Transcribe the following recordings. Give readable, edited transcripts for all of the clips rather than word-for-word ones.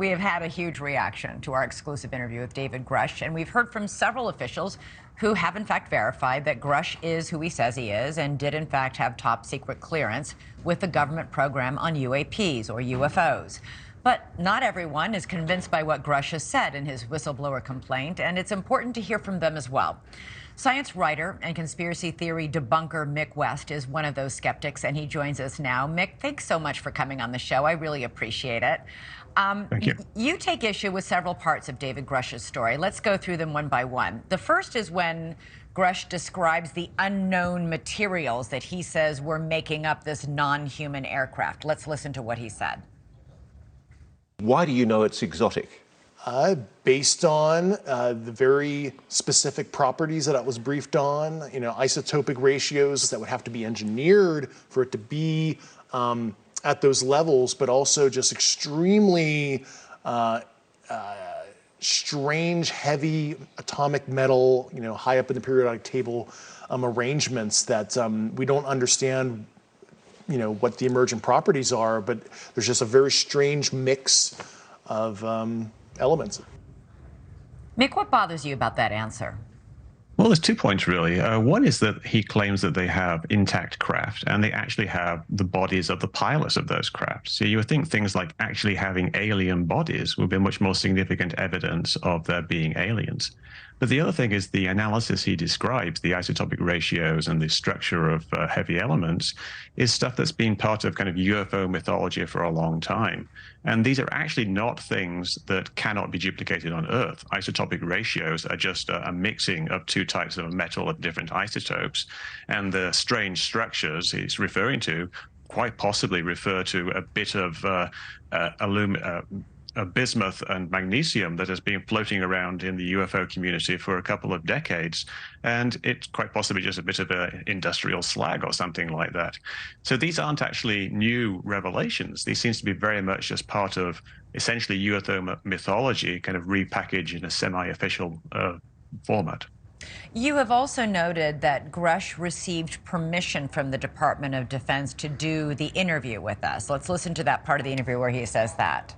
we have had a huge reaction to our exclusive interview with David Grusch, and we've heard from several officials who have in fact verified that Grusch is who he says he is and did in fact have top secret clearance with the government program on UAPs or UFOs. But not everyone is convinced by what Grusch has said in his whistleblower complaint, and it's important to hear from them as well. Science writer and conspiracy theory debunker Mick West is one of those skeptics, and he joins us now. Mick, thanks so much for coming on the show. I really appreciate it. Thank you. You take issue with several parts of David Grusch's story. Let's go through them one by one. The first is when Grusch describes the unknown materials that he says were making up this non-human aircraft. Let's listen to what he said. Why do you know it's exotic? Based on the very specific properties that I was briefed on, isotopic ratios that would have to be engineered for it to be at those levels, but also just extremely strange, heavy atomic metal, high up in the periodic table arrangements that we don't understand what the emergent properties are, but there's just a very strange mix of elements. Mick, what bothers you about that answer? Well, there's 2 points, really. One is that he claims that they have intact craft, and they actually have the bodies of the pilots of those craft. So you would think things like actually having alien bodies would be much more significant evidence of there being aliens. But the other thing is the analysis he describes, the isotopic ratios and the structure of heavy elements, is stuff that's been part of kind of UFO mythology for a long time. And these are actually not things that cannot be duplicated on Earth. Isotopic ratios are just a mixing of two types of metal of different isotopes. And the strange structures he's referring to quite possibly refer to a bit of bismuth and magnesium that has been floating around in the UFO community for a couple of decades. And it's quite possibly just a bit of an industrial slag or something like that. So these aren't actually new revelations. These seems to be very much just part of essentially UFO mythology, kind of repackaged in a semi-official format. You have also noted that Grusch received permission from the Department of Defense to do the interview with us. Let's listen to that part of the interview where he says that.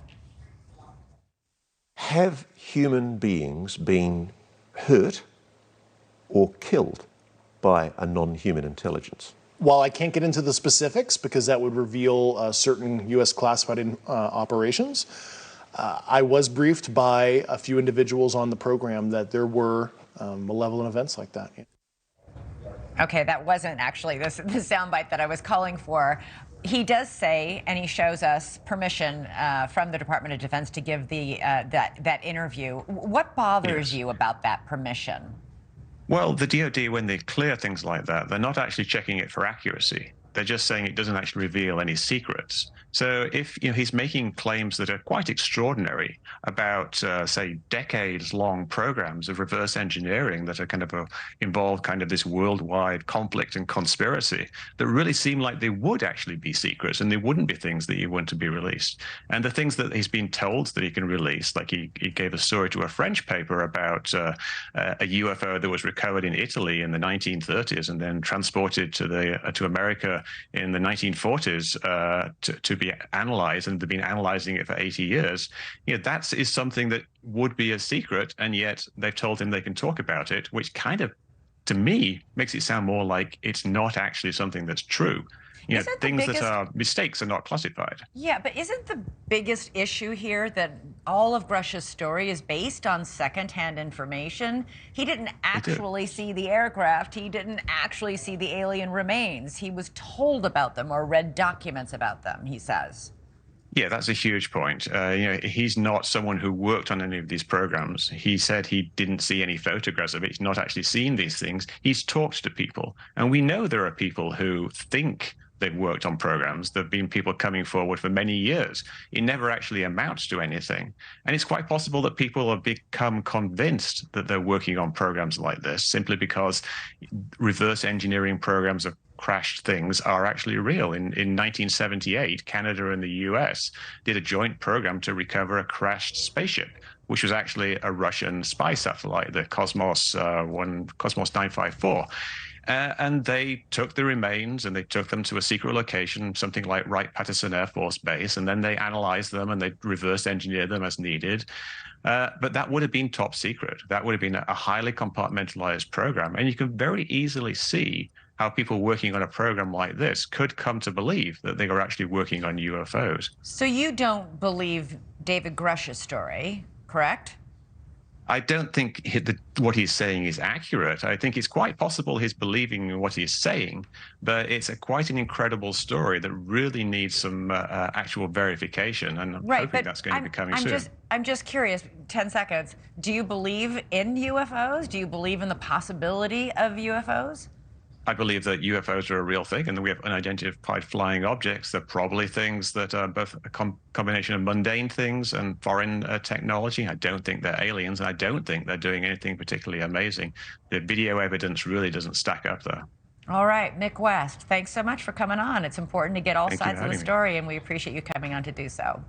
Have human beings been hurt or killed by a non-human intelligence? While I can't get into the specifics because that would reveal certain U.S. classified operations, I was briefed by a few individuals on the program that there were malevolent events like that. Okay, that wasn't actually the soundbite that I was calling for. He does say, and he shows us permission from the Department of Defense to give the that interview. What bothers you about that permission? Well, the DoD, when they clear things like that, they're not actually checking it for accuracy. They're just saying it doesn't actually reveal any secrets. So if he's making claims that are quite extraordinary about, say, decades-long programs of reverse engineering that are kind of involve kind of this worldwide conflict and conspiracy that really seem like they would actually be secrets and they wouldn't be things that you want to be released. And the things that he's been told that he can release, like he gave a story to a French paper about a UFO that was recovered in Italy in the 1930s and then transported to America in the 1940s to be analyzed, and they've been analyzing it for 80 years. That is something that would be a secret, and yet they've told him they can talk about it, which kind of, to me, makes it sound more like it's not actually something that's true. Things that are mistakes are not classified. Yeah, but isn't the biggest issue here that all of Grusch's story is based on secondhand information? He didn't actually see the aircraft. He didn't actually see the alien remains. He was told about them or read documents about them, he says. Yeah, that's a huge point. He's not someone who worked on any of these programs. He said he didn't see any photographs of it. He's not actually seen these things. He's talked to people. And we know there are people who think they've worked on programs. There have been people coming forward for many years. It never actually amounts to anything. And it's quite possible that people have become convinced that they're working on programs like this simply because reverse engineering programs have crashed things are actually real. In 1978, Canada and the US did a joint program to recover a crashed spaceship, which was actually a Russian spy satellite, the Cosmos 954. And they took the remains and they took them to a secret location, something like Wright-Patterson Air Force Base, and then they analyzed them and they reverse engineered them as needed. But that would have been top secret. That would have been a highly compartmentalized program. And you can very easily see how people working on a program like this could come to believe that they were actually working on UFOs. So you don't believe David Grusch's story, correct? I don't think what he's saying is accurate. I think it's quite possible he's believing what he's saying, but it's quite an incredible story that really needs some actual verification, and I'm hoping that's going to be coming soon. I'm just curious, 10 seconds. Do you believe in UFOs? Do you believe in the possibility of UFOs? I believe that UFOs are a real thing and that we have unidentified flying objects. They're probably things that are both a combination of mundane things and foreign technology. I don't think they're aliens, and I don't think they're doing anything particularly amazing. The video evidence really doesn't stack up there. All right, Mick West, thanks so much for coming on. It's important to get all sides of the story, and we appreciate you coming on to do so.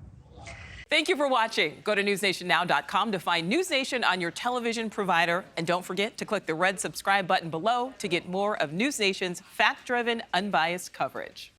Thank you for watching. Go to newsnationnow.com to find NewsNation on your television provider. And don't forget to click the red subscribe button below to get more of NewsNation's fact-driven, unbiased coverage.